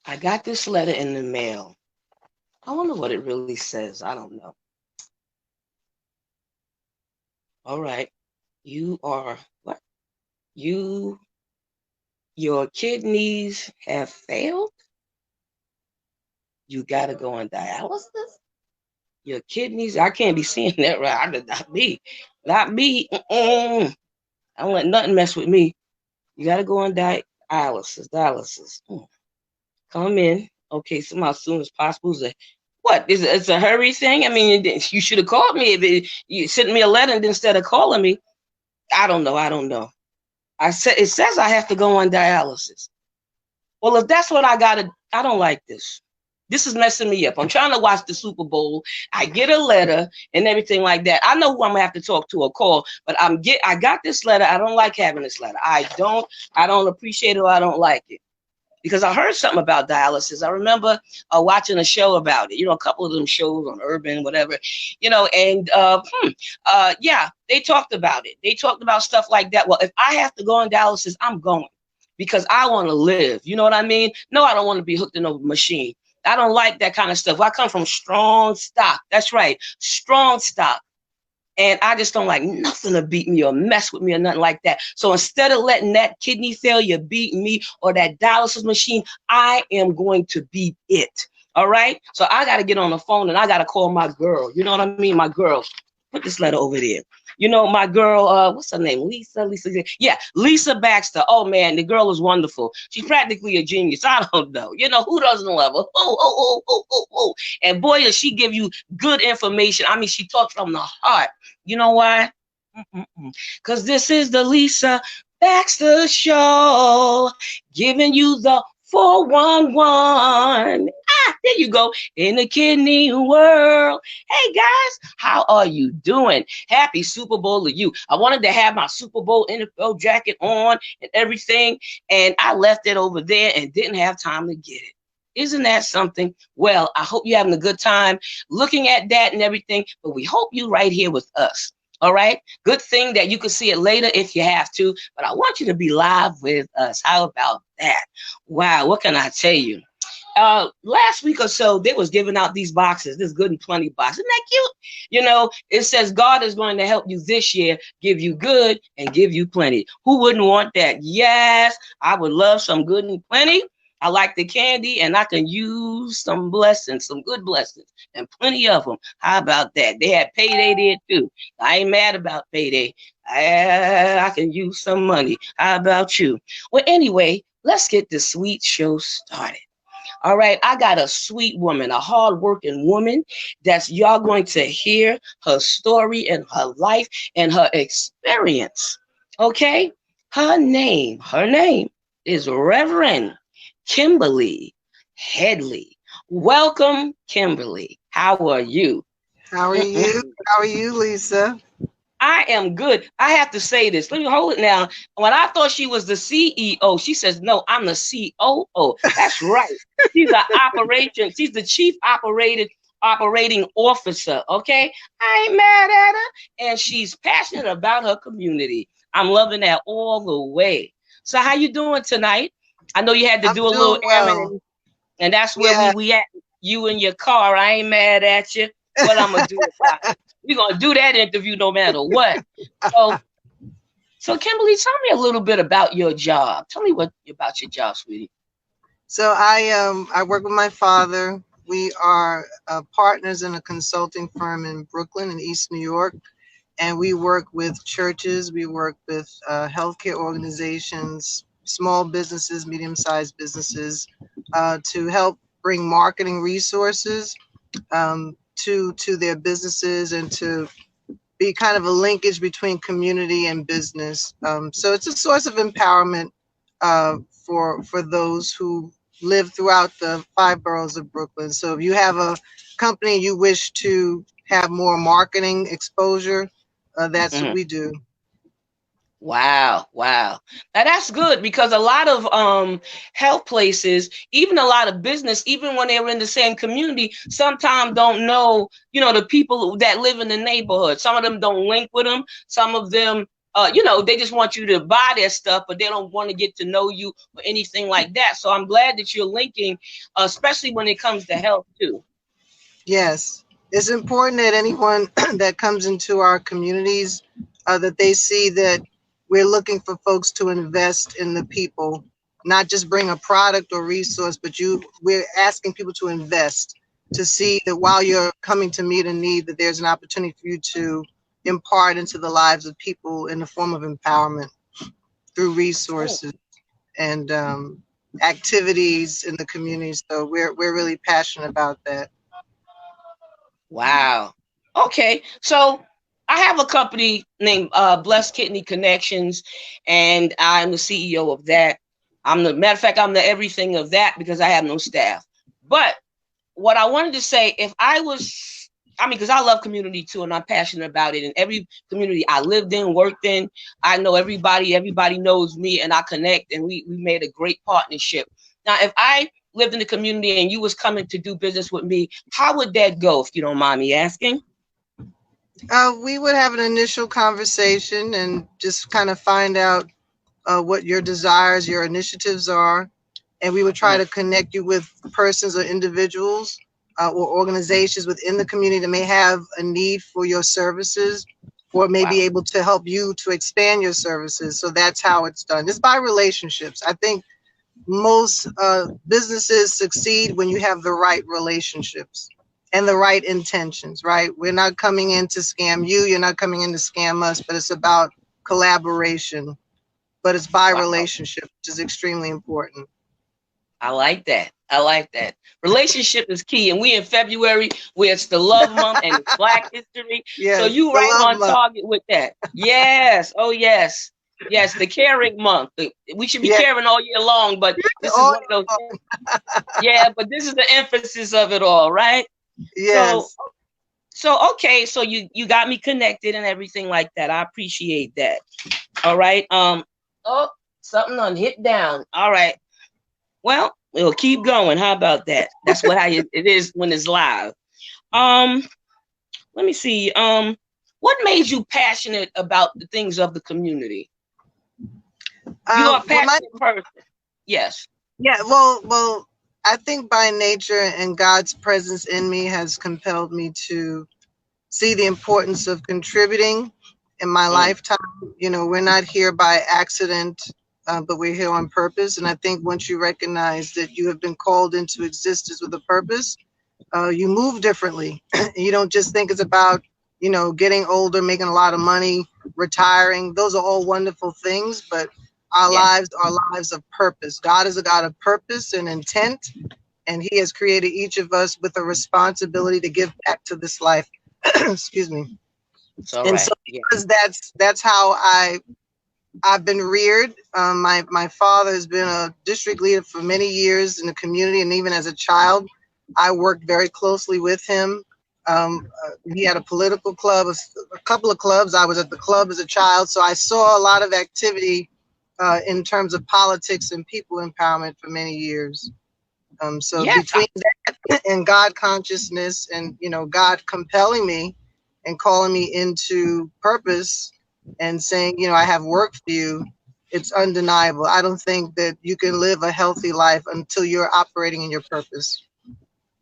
I got this letter in the mail. I wonder what it really says. I don't know. All right. You are what? You Your kidneys have failed. You got to go on dialysis. Your kidneys, I can't be seeing that right. Not me. Not me. I don't let nothing mess with me. You got to go on dialysis. Dialysis. Come in. Okay, somehow as soon as possible. What? It's a hurry thing? I mean, you should have called me. You sent me a letter instead of calling me. I don't know. I don't know. It says I have to go on dialysis. Well, if that's what I don't like this. This is messing me up. I'm trying to watch the Super Bowl. I get a letter and everything like that. I know who I'm gonna have to talk to or call, but I got this letter. I don't like having this letter. I don't appreciate it or I don't like it. Because I heard something about dialysis. I remember watching a show about it, a couple of them shows on Urban, whatever, and yeah, they talked about it. They talked about stuff like that. Well, if I have to go on dialysis, I'm going because I want to live. You know what I mean? No, I don't want to be hooked in a machine. I don't like that kind of stuff. I come from strong stock. That's right. Strong stock. And I just don't like nothing to beat me or mess with me or nothing like that. So instead of letting that kidney failure beat me or that dialysis machine, I am going to beat it. All right. So I got to get on the phone and I got to call my girl. You know what I mean? My girl. Put this letter over there. My girl, what's her name? Lisa. Yeah, Lisa Baxter. Oh, man, the girl is wonderful. She's practically a genius. I don't know. Who doesn't love her? Oh. And boy, does she give you good information. I mean, she talks from the heart. You know why? Because this is the Lisa Baxter Show, giving you the 411. There you go. In the kidney world. Hey, guys, how are you doing? Happy Super Bowl to you. I wanted to have my Super Bowl NFL jacket on and everything, and I left it over there and didn't have time to get it. Isn't that something? Well, I hope you're having a good time looking at that and everything, but we hope you right here with us. All right. Good thing that you can see it later if you have to, but I want you to be live with us. How about that? Wow. What can I tell you? Last week or so, they was giving out these boxes, this good and plenty box. Isn't that cute? It says God is going to help you this year, give you good and give you plenty. Who wouldn't want that? Yes, I would love some good and plenty. I like the candy and I can use some blessings, some good blessings and plenty of them. How about that? They had payday there too. I ain't mad about payday. I can use some money. How about you? Well, anyway, let's get the sweet show started. All right, I got a sweet woman, a hardworking woman that's y'all going to hear her story and her life and her experience. Okay, her name is Reverend Kimberly Headley. Welcome, Kimberly. How are you? How are you? How are you, Lisa? I am good. I have to say this. Let me hold it now. When I thought she was the CEO, she says, no, I'm the COO. That's right. She's She's the chief operating officer. Okay. I ain't mad at her. And she's passionate about her community. I'm loving that all the way. So how you doing tonight? I know you had to do a little errand, and that's where we at. You in your car. I ain't mad at you. What I'm going to do about it? We're going to do that interview no matter what. So Kimberly, tell me a little bit about your job. Tell me about your job, sweetie. So I work with my father. We are partners in a consulting firm in Brooklyn in East New York. And we work with churches. We work with healthcare organizations, small businesses, medium-sized businesses, to help bring marketing resources to their businesses and to be kind of a linkage between community and business. So it's a source of empowerment for those who live throughout the 5 boroughs of Brooklyn. So if you have a company you wish to have more marketing exposure, that's what we do. Wow. Now that's good because a lot of health places, even a lot of business, even when they're in the same community, sometimes don't know, the people that live in the neighborhood. Some of them don't link with them. Some of them you know, they just want you to buy their stuff, but they don't want to get to know you or anything like that. So I'm glad that you're linking, especially when it comes to health too. Yes, it's important that anyone that comes into our communities, that they see that we're looking for folks to invest in the people, not just bring a product or resource, but we're asking people to invest, to see that while you're coming to meet a need, that there's an opportunity for you to impart into the lives of people in the form of empowerment through Oh, resources and activities in the community. So we're really passionate about that. wow. Okay, so I have a company named Blessed Kidney Connections, and I'm the CEO of that. I'm the matter of fact, I'm the everything of that because I have no staff. But what I wanted to say, if I was, I mean, because I love community too, and I'm passionate about it. And every community I lived in, worked in, I know everybody. Everybody knows me, and I connect, and we made a great partnership. Now, if I lived in the community and you was coming to do business with me, how would that go? If you don't mind me asking. We would have an initial conversation and just kind of find out what your desires, your initiatives are, and we would try Mm, to connect you with persons or individuals or organizations within the community that may have a need for your services or may be wow. able to help you to expand your services. So that's how it's done. It's by relationships. I think most businesses succeed when you have the right relationships and the right intentions, right? We're not coming in to scam you, you're not coming in to scam us, but it's about collaboration, but it's by Wow. relationship, which is extremely important. I like that. I like that. Relationship is key. And we in February, where it's the love month and it's Black history. So Yes, you the right love on month. target with that. Yes. Oh yes. Yes, the caring month. We should be Yeah, caring all year long, but this is oh, one of those things. Yeah, but this is the emphasis of it all, right? So yes. so okay, so you got me connected and everything like that. I appreciate that. All right. Oh, something on hit down. All right. Well, we'll keep going. How about that? That's what it is when it's live. Um, Let me see. What made you passionate about the things of the community? You are a Well, passionate person. Yes. yeah, well, I think by nature and God's presence in me has compelled me to see the importance of contributing in my Mm, lifetime. You know, we're not here by accident, but we're here on purpose. And I think once you recognize that you have been called into existence with a purpose, you move differently. You don't just think it's about, you know, getting older, making a lot of money, retiring. Those are all wonderful things, but our yes. lives are lives of purpose. God is a God of purpose and intent, and He has created each of us with a responsibility to give back to this life. Excuse me. It's all And so, right. Yeah. because that's how I've been reared. My father has been a district leader for many years in the community, and even as a child, I worked very closely with him. He had a political club, a couple of clubs. I was at the club as a child, so I saw a lot of activity in terms of politics and people empowerment for many years. So Yes. between that and God consciousness, and you know, God compelling me and calling me into purpose and saying, you know, I have work for you, it's undeniable. I don't think that you can live a healthy life until you're operating in your purpose.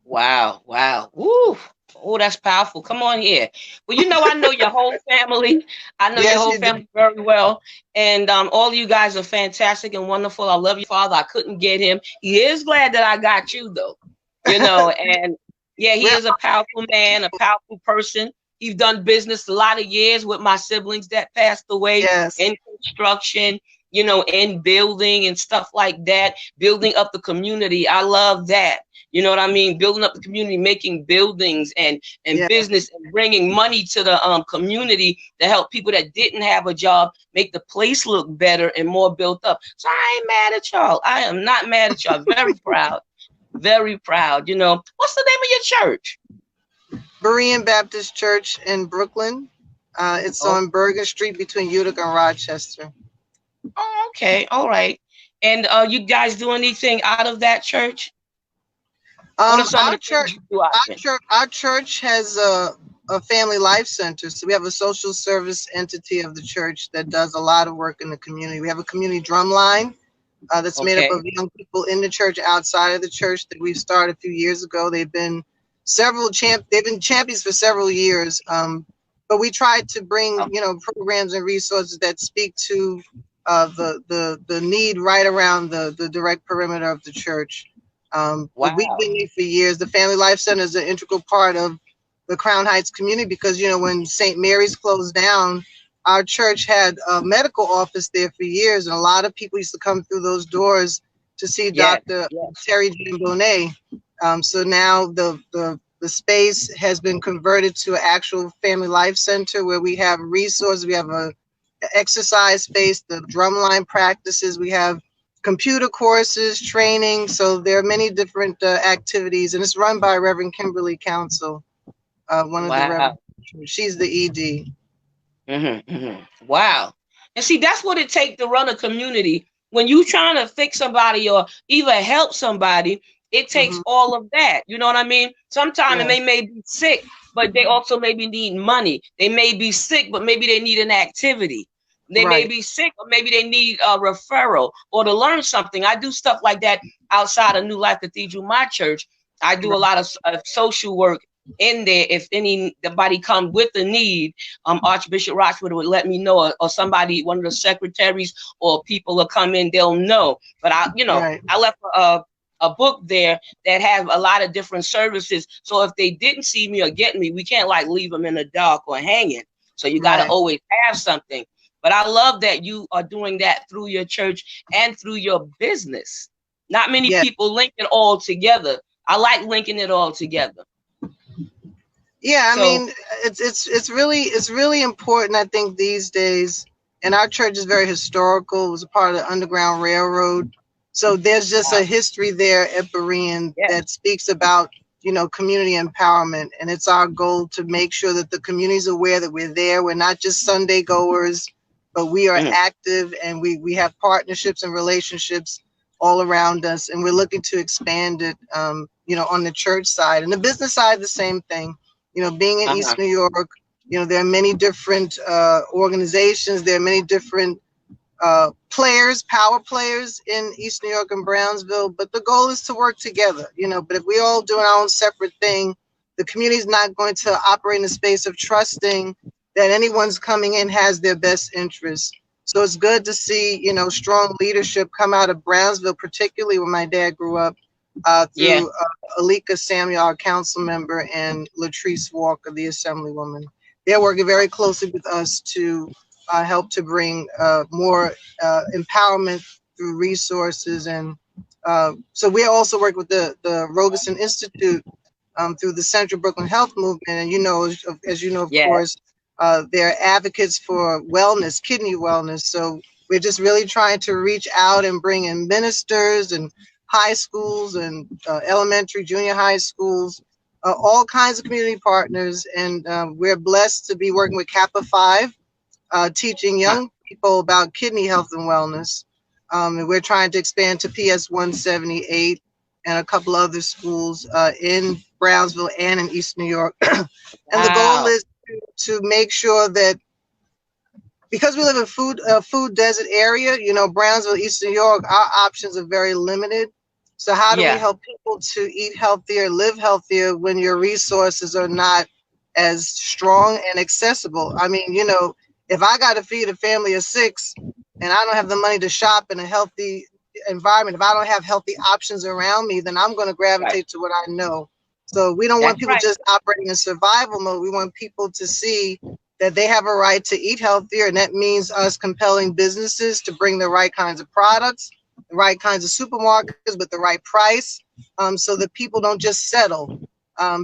Wow. Wow. Woo. Oh, that's powerful. Come on here. Well, I know your whole family. I know your Yes, whole you do. family very well. And all of you guys are fantastic and wonderful. I love your father. I couldn't get him. He is glad that I got you, though. And yeah, he Well, is a powerful man, a powerful person. He's done business a lot of years with my siblings that passed away yes, in construction, in building and stuff like that, building up the community. I love that. You know what I mean? Building up the community, making buildings and yeah, business and bringing money to the community to help people that didn't have a job, make the place look better and more built up. So I ain't mad at y'all. I am not mad at y'all. Very proud. Very proud. What's the name of your church? Berean Baptist Church in Brooklyn. It's Oh, on Bergen Street between Utica and Rochester. oh, okay. All right. And you guys do anything out of that church? What are some of Our the things church, you do out there? our church has a family life center. So we have a social service entity of the church that does a lot of work in the community. We have a community drum line that's made up Okay. of young people in the church, outside of the church, that we've started a few years ago. They've been they've been champions for several years. But we try to bring, Oh, programs and resources that speak to the need right around the direct perimeter of the church. But we've wow. been there for years. The Family Life Center is an integral part of the Crown Heights community because, when St. Mary's closed down, our church had a medical office there for years, and a lot of people used to come through those doors to see Yes. Dr. Yes. Terry Bonet. So now the space has been converted to an actual family life center where we have resources. We have a exercise space, the drumline practices. We have computer courses, training. So there are many different activities, and it's run by Reverend Kimberly Council, one of the Wow. reverend. She's the ED. Wow. And see, that's what it takes to run a community. When you trying to fix somebody or either help somebody, it takes Hmm. all of that. You know what I mean? Sometimes Yeah, they may be sick, but they also maybe need money. They may be sick, but maybe they need an activity. They may right. be sick, or maybe they need a referral or to learn something. I do stuff like that outside of New Life Cathedral, my church. I do a lot of social work in there. If anybody come with a need, Archbishop Rochford would let me know, or somebody, one of the secretaries or people will come in, they'll know. But Right. I left a book there that have a lot of different services. So if they didn't see me or get me, we can't like leave them in the dark or hanging. So you got to Right. always have something. But I love that you are doing that through your church and through your business. Not many Yeah. people link it all together. I like linking it all together. Yeah, I So mean, it's really important, I think, these days. And our church is very historical. It was a part of the Underground Railroad. So there's just a history there at Berean yeah. that speaks about, community empowerment. And it's our goal to make sure that the community is aware that we're there. We're not just Sunday goers, but we are Mhm. active, and we have partnerships and relationships all around us. And we're looking to expand it, on the church side. And the business side, the same thing. Being in Uh-huh. East New York, there are many different organizations. There are many different power players in East New York and Brownsville. But the goal is to work together, But if we all do our own separate thing, the community is not going to operate in a space of trusting that anyone's coming in has their best interests. So it's good to see, strong leadership come out of Brownsville, particularly where my dad grew up, Yeah. through Alika Samuel, our council member, and Latrice Walker, the assemblywoman. They're working very closely with us to help to bring more empowerment through resources. And so we also work with the Robeson Institute through the Central Brooklyn Health Movement. And as you know, of Yeah. course, they're advocates for wellness, kidney wellness. So we're just really trying to reach out and bring in ministers and high schools and elementary, junior high schools, all kinds of community partners. And we're blessed to be working with Kappa 5, teaching Uh-huh. young people about kidney health and wellness. And we're trying to expand to PS 178 and a couple other schools in Brownsville and in East New York. And the goal Wow. is to make sure that, because we live in food desert area, Brownsville, East New York, our options are very limited. So how do we Yeah. help people to eat healthier, live healthier when your resources are not as strong and accessible? I mean, if I got to feed a family of 6 and I don't have the money to shop in a healthy environment, if I don't have healthy options around me, then I'm going to Right. gravitate to what I know. So we don't want That's people right. just operating in survival mode. We want people to see that they have a right to eat healthier, and that means us compelling businesses to bring the right kinds of products, the right kinds of supermarkets with the right price, so that people don't just settle,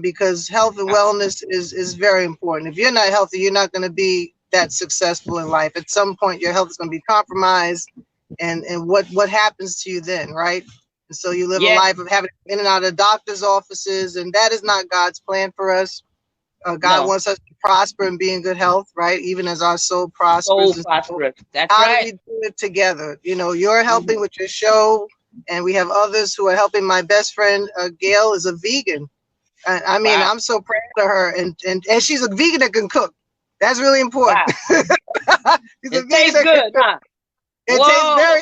because health and wellness is very important. If you're not healthy, you're not going to be that successful in life. At some point, your health is going to be compromised, and what happens to you then, right? And so you live a Yeah. life of having in and out of doctors' offices, and that is not God's plan for us. God No. wants us to prosper and be in good health, right? Even as our soul prospers. So And so prosperous. That's how do right. we do it together? You're helping Mhm. with your show, and we have others who are helping. My best friend, Gail, is a vegan, I mean, Wow. I'm so proud of her, and she's a vegan that can cook. That's really important. Wow. She's a It vegan tastes that can good, cook. huh? It tastes Whoa. very.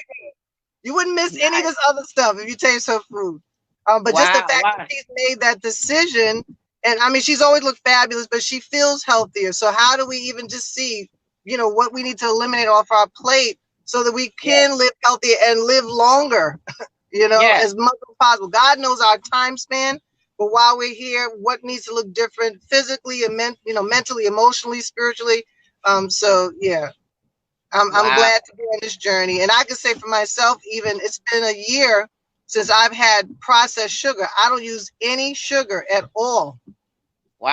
You wouldn't miss any of Nice. this other stuff if you taste her food. But just the Wow. fact that Wow. she's made that decision, and I mean, she's always looked fabulous, but she feels healthier. So how do we even just see, what we need to eliminate off our plate so that we Yes. can live healthier and live longer, Yes. as much as possible. God knows our time span, but while we're here, what needs to look different physically and mentally, emotionally, spiritually. So yeah, I'm Wow. glad to be on this journey. And I can say for myself, even it's been a year since I've had processed sugar. I don't use any sugar at all.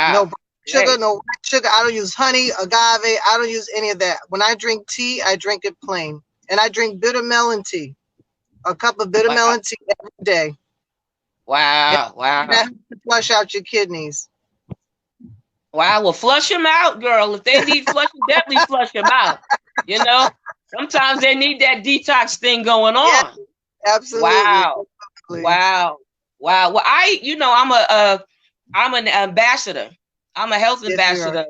No Wow. brown sugar, Great. no white sugar. I don't use honey, agave. I don't use any of that. When I drink tea, I drink it plain. And I drink bitter melon tea, a cup of bitter Wow. melon tea every day. And Wow. Wow. that helps to flush out your kidneys. Wow. Well, flush them out, girl. If they need flushing, definitely flush them out. You know, sometimes they need that detox thing going Yeah, on. absolutely. Wow. Absolutely. Wow. Wow. Well, I'm an ambassador. I'm a health Yes, you are. ambassador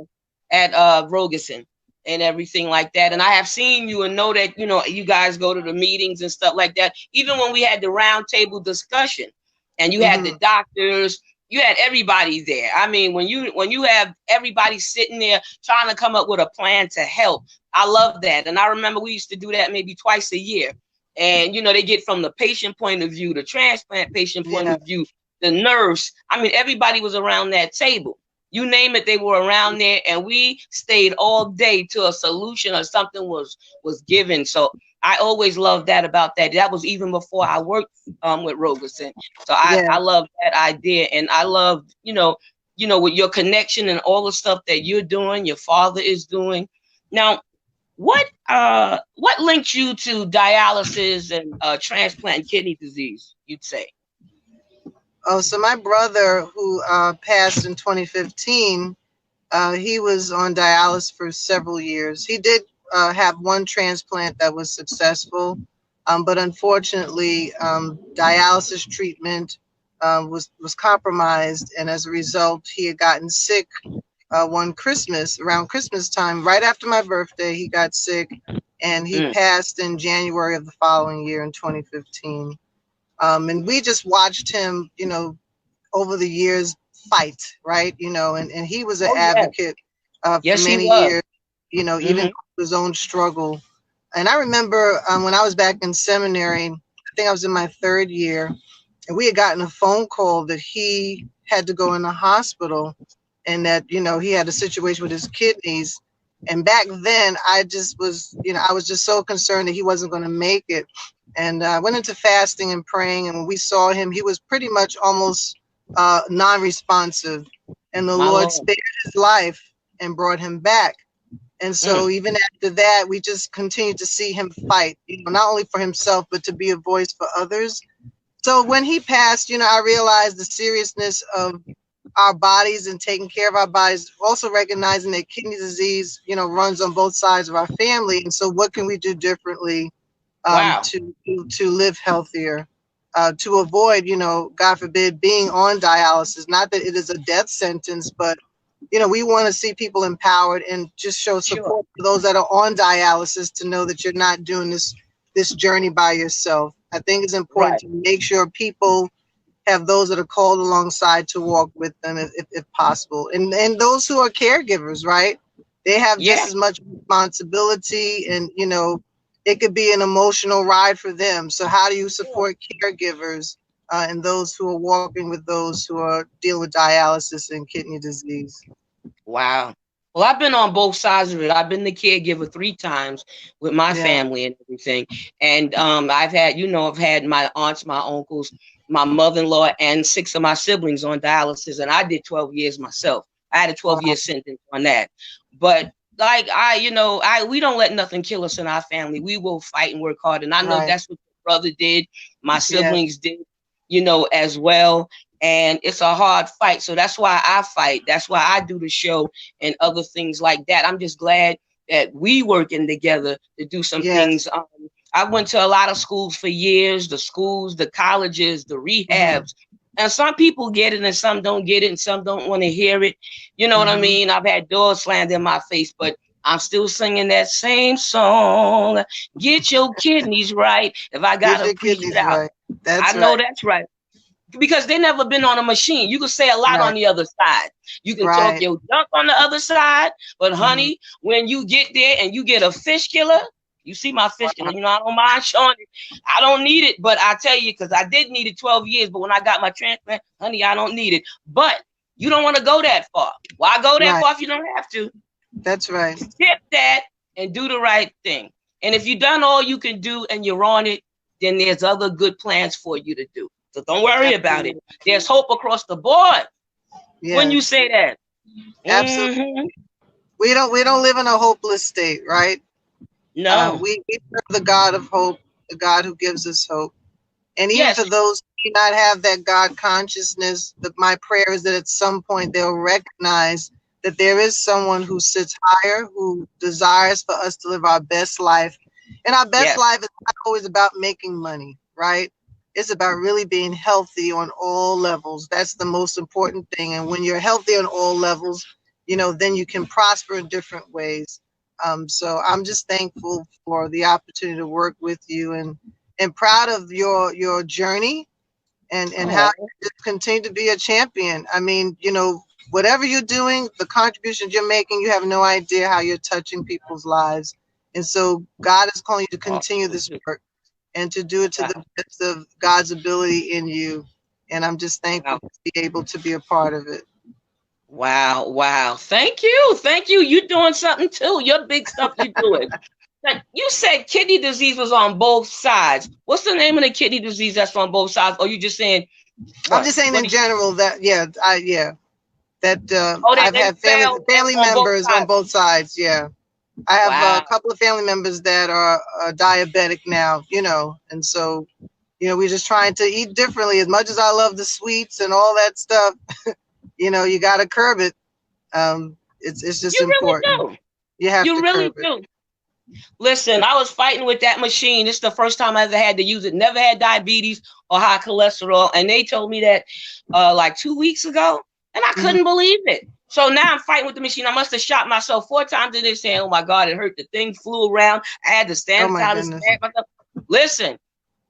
at Rogerson and everything like that. And I have seen you and know that, you guys go to the meetings and stuff like that. Even when we had the round table discussion and you had the Hmm. doctors, you had everybody there. I mean, when you have everybody sitting there trying to come up with a plan to help, I love that. And I remember we used to do that maybe twice a year. And they get from the patient point of view, the transplant patient point Yeah. of view, the nurse. I mean, everybody was around that table. You name it, they were around there, and we stayed all day till a solution or something was given. So I always loved that about that. That was even before I worked with Roberson. So I Yeah. love that idea, and I love with your connection and all the stuff that you're doing, your father is doing. Now, what linked you to dialysis and transplant and kidney disease? You'd say. Oh, so my brother, who passed in 2015, he was on dialysis for several years. He did have one transplant that was successful, but unfortunately, dialysis treatment was compromised, and as a result, he had gotten sick one Christmas, around Christmas time, right after my birthday. He got sick, and he Mm, passed in January of the following year in 2015. And we just watched him, over the years fight, right? And he was an oh yes, advocate for yes he many was. years, even Hmm. his own struggle. And I remember when I was back in seminary, I think I was in my third year, and we had gotten a phone call that he had to go in the hospital and that, he had a situation with his kidneys. And back then, I just was, I was just so concerned that he wasn't going to make it. And I went into fasting and praying. And when we saw him, he was pretty much almost non responsive. And the My Lord Lord. spared his life and brought him back. And Mm, so even after that, we just continued to see him fight, not only for himself, but to be a voice for others. So when he passed, I realized the seriousness of our bodies and taking care of our bodies, also recognizing that kidney disease, runs on both sides of our family. And so what can we do differently wow. to live healthier, to avoid, God forbid, being on dialysis? Not that it is a death sentence, but we want to see people empowered and just show Sure. support for those that are on dialysis to know that you're not doing this journey by yourself. I think it's important Right. to make sure people have those that are called alongside to walk with them if possible. And those who are caregivers, right? They have just Yeah. as much responsibility, and it could be an emotional ride for them. So how do you Sure. support caregivers and those who are walking with those who are dealing with dialysis and kidney disease? Wow. Well, I've been on both sides of it. I've been the caregiver 3 times with my Yeah. family and everything. And I've had my aunts, my uncles, my mother-in-law, and 6 of my siblings on dialysis. And I did 12 years myself. I had a 12-year Wow. sentence on that. But like we don't let nothing kill us in our family. We will fight and work hard. And I know Right. that's what your brother did, my Yes. siblings did, as well. And it's a hard fight. So that's why I fight. That's why I do the show and other things like that. I'm just glad that we working together to do some Yes. things. I went to a lot of schools for years, the schools, the colleges, the Hmm. rehabs. And some people get it and some don't get it and some don't want to hear it. You know what I Mm-hmm. mean? I've had doors slammed in my face, but I'm still singing that same song. Get your kidneys right. If I Get gotta your preach it kidneys out, right. I That's know right. that's right. Because they never been on a machine. You can say a lot on Right. the other side. You can talk Right. your junk on the other side, but Mm-hmm. honey, when you get there and you get a fish killer, you see my fish killer. You know, I don't mind showing it. I don't need it, but I tell you, because I did need it 12 years, but when I got my transplant, honey, I don't need it. But you don't want to go that far. Why go that Right. far if you don't have to? That's right. Skip that and do the right thing. And if you've done all you can do and you're on it, then there's other good plans for you to do. So don't worry about it. Absolutely. There's hope across the board when you Yes. say that. Absolutely. Mm-hmm. We don't live in a hopeless state, right? No. We serve the God of hope, the God who gives us hope. And even Yes. for those who do not have that God consciousness, my prayer is that at some point they'll recognize that there is someone who sits higher, who desires for us to live our best life. And our best Yes. life is not always about making money, right? It's about really being healthy on all levels. That's the most important thing. And when you're healthy on all levels, then you can prosper in different ways. So I'm just thankful for the opportunity to work with you and proud of your journey and how Oh, you just continue to be a champion. I mean, whatever you're doing, the contributions you're making, you have no idea how you're touching people's lives. And so God is calling you to oh, continue this work and to do it to the best of God's ability in you. And I'm just thankful wow. to be able to be a part of it. Wow. Wow. Thank you. Thank you. You're doing something too. Your big stuff you're doing. Like you said kidney disease was on both sides. What's the name of the kidney disease that's on both sides? Or you just saying I'm what? just saying What in do you, general that that oh, I've they had family failed family on both members on sides. both sides. Yeah. I have a Wow. couple of family members that are diabetic now, and so, we're just trying to eat differently. As much as I love the sweets and all that stuff, you got to curb it. It's just You really important. do. You have You to really curb it. do. Listen, I was fighting with that machine. It's the first time I ever had to use it. Never had diabetes or high cholesterol. And they told me that like 2 weeks ago. And I Hmm. couldn't believe it. So now I'm fighting with the machine. I must have shot myself 4 times in this saying, oh my God, it hurt. The thing flew around. I had to Oh stand my aside and goodness. stand myself. Listen,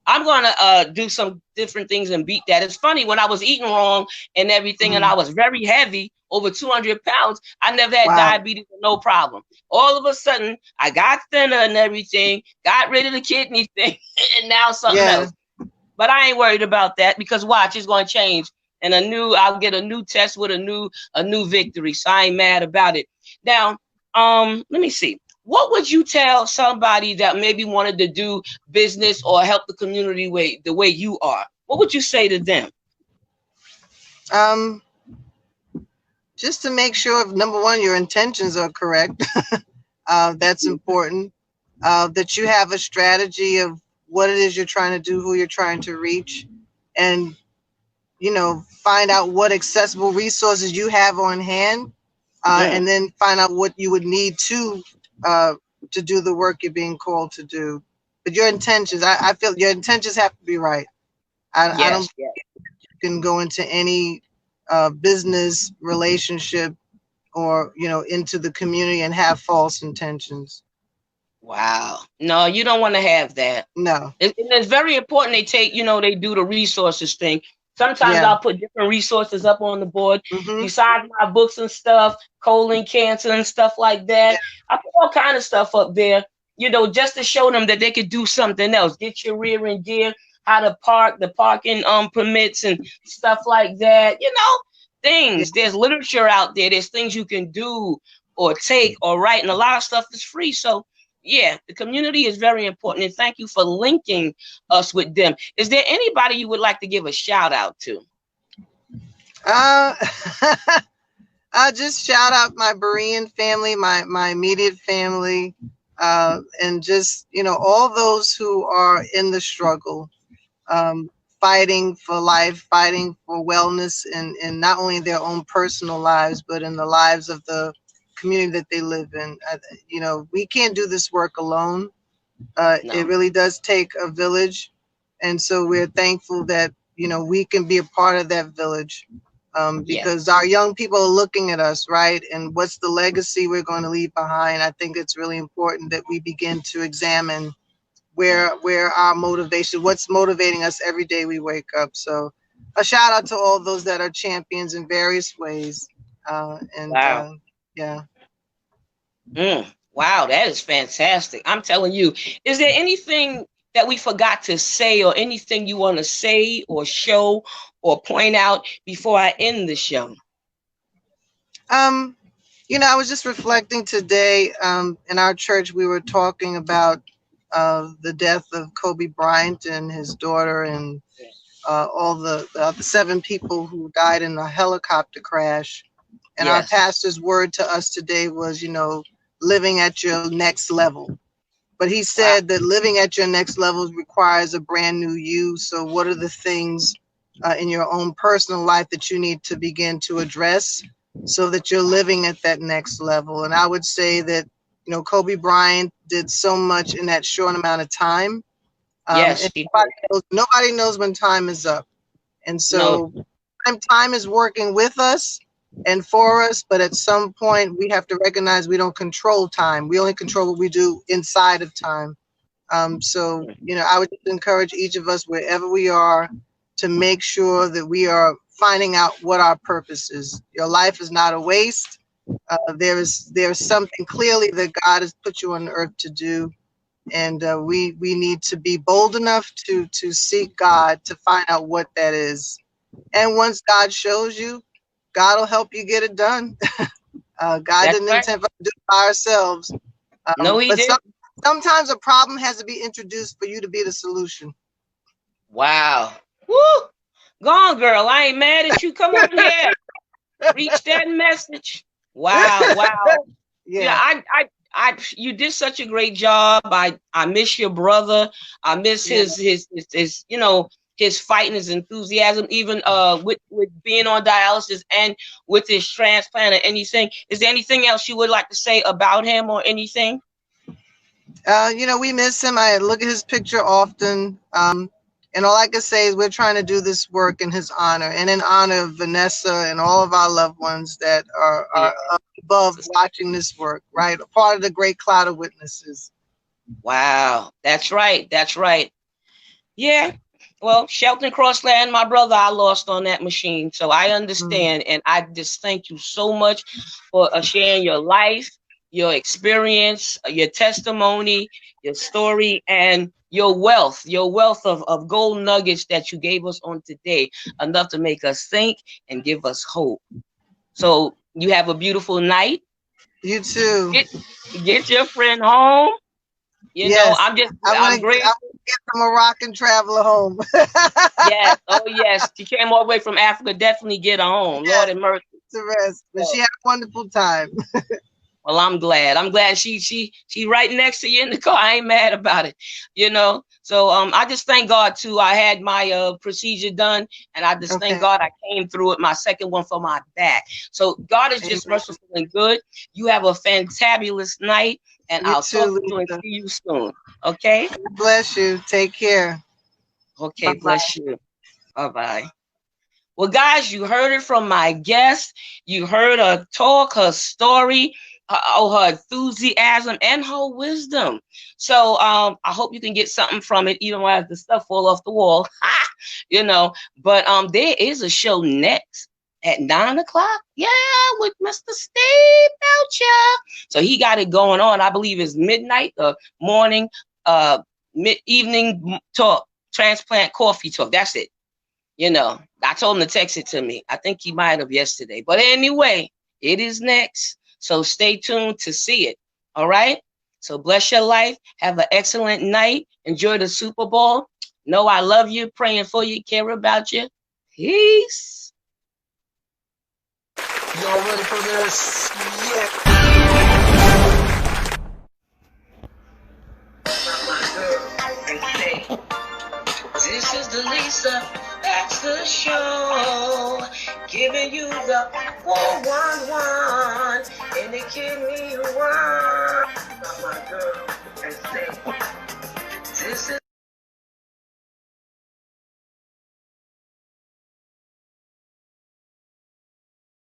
I'm gonna do some different things and beat that. It's funny when I was eating wrong and everything, and Hmm. I was very heavy, over 200 pounds. I never had Wow. diabetes, no problem. All of a sudden, I got thinner and everything, got rid of the kidney thing, and now something Yeah. else. But I ain't worried about that because watch, it's gonna change, and I'll get a new test with a new victory. So I ain't mad about it. Now, let me see. What would you tell somebody that maybe wanted to do business or help the community the way you are? What would you say to them? Um, just to make sure, number one, your intentions are correct. That's important. That you have a strategy of what it is you're trying to do, who you're trying to reach, and find out what accessible resources you have on hand, Mm, and then find out what you would need to do the work you're being called to do. But your intentions, I feel your intentions have to be right. I don't yes, think yes. you can go into any business relationship or into the community and have false intentions. Wow. No, you don't want to have that. No. And it's very important they do the resources thing. Sometimes Yeah. I'll put different resources up on the board Hmm. besides my books and stuff, colon cancer and stuff like Yeah. that. I put all kind of stuff up there, just to show them that they could do something else. Get your rear end gear, how to park, the parking permits and stuff like that. Yeah. Things. There's literature out there. There's things you can do or take or write, and a lot of stuff is free. So yeah, the community is very important, and thank you for linking us with them. Is there anybody you would like to give a shout out to? Uh, I just shout out my Berean family, my immediate family, and just all those who are in the struggle, fighting for life, fighting for wellness, in not only their own personal lives, but in the lives of the community that they live in. We can't do this work alone. It No. really does take a village, and so we're thankful that we can be a part of that village, Yes. because our young people are looking at us, right? And what's the legacy we're going to leave behind? I think it's really important that we begin to examine where our motivation, what's motivating us every day we wake up. So a shout out to all those that are champions in various ways. And Wow. yeah. Wow, that is fantastic. I'm telling you, is there anything that we forgot to say or anything you want to say or show or point out before I end the show? Um, I was just reflecting today. In our church, we were talking about the death of Kobe Bryant and his daughter, and all the 7 people who died in a helicopter crash. And our Yes. pastor's word to us today was, living at your next level. But he Wow. said that living at your next level requires a brand new you. So what are the things in your own personal life that you need to begin to address so that you're living at that next level? And I would say that, Kobe Bryant did so much in that short amount of time. Yes, And he nobody knows when time is up. And no. so time is working with us and for us, but at some point we have to recognize we don't control time. We only control what we do inside of time. So, I would encourage each of us, wherever we are, to make sure that we are finding out what our purpose is. Your life is not a waste. There's something clearly that God has put you on the earth to do. And we need to be bold enough to seek God to find out what that is. And once God shows you, God will help you get it done. God That's didn't right. intend for us to do it by ourselves. No, he But did. sometimes a problem has to be introduced for you to be the solution. Wow. Woo! Go on, girl. I ain't mad at you. Come on here. Reach that message. Wow. Wow. Yeah, Yeah. you did such a great job. I miss your brother. I miss Yeah. his his fight and his enthusiasm, even with being on dialysis and with his transplant or anything. Is there anything else you would like to say about him or anything? We miss him. I look at his picture often. And all I can say is we're trying to do this work in his honor and in honor of Vanessa and all of our loved ones that are Yeah. up above watching this work, right? A part of the great cloud of witnesses. Wow. That's right. That's right. Yeah. Well, Shelton Crossland, my brother, I lost on that machine. So I understand. And I just thank you so much for sharing your life, your experience, your testimony, your story, and your wealth of gold nuggets that you gave us on today, enough to make us think and give us hope. So you have a beautiful night. You too. Get your friend home. Yes. I'm great. I want to get the Moroccan traveler home. Yes. Oh, yes. She came all the way from Africa. Definitely get her home. Yes, Lord have mercy. to rest. But she had a wonderful time. Well, I'm glad. I'm glad she right next to you in the car. I ain't mad about it. So I just thank God too. I had my procedure done, and I just thank God I came through it. My second one for my back. So God is just merciful and good. You have a fantabulous night, and I'll talk to you and see you soon. Okay? Bless you. Take care. Okay, bless you. Bye-bye. Well, guys, you heard it from my guest. You heard her talk, her story, her enthusiasm, and her wisdom. So I hope you can get something from it, even as the stuff fall off the wall. But there is a show next at 9:00. Yeah, with Mr. Steve Belcher. So he got it going on. I believe it's midnight, morning, evening talk, transplant coffee talk. That's it. I told him to text it to me. I think he might have yesterday. But anyway, it is next. So stay tuned to see it. All right? So bless your life. Have an excellent night. Enjoy the Super Bowl. Know I love you, praying for you, care about you. Peace. Y'all ready for this? Yeah. This is the Lisa Baxter Show, giving you the 411 and the kid me one. My girl.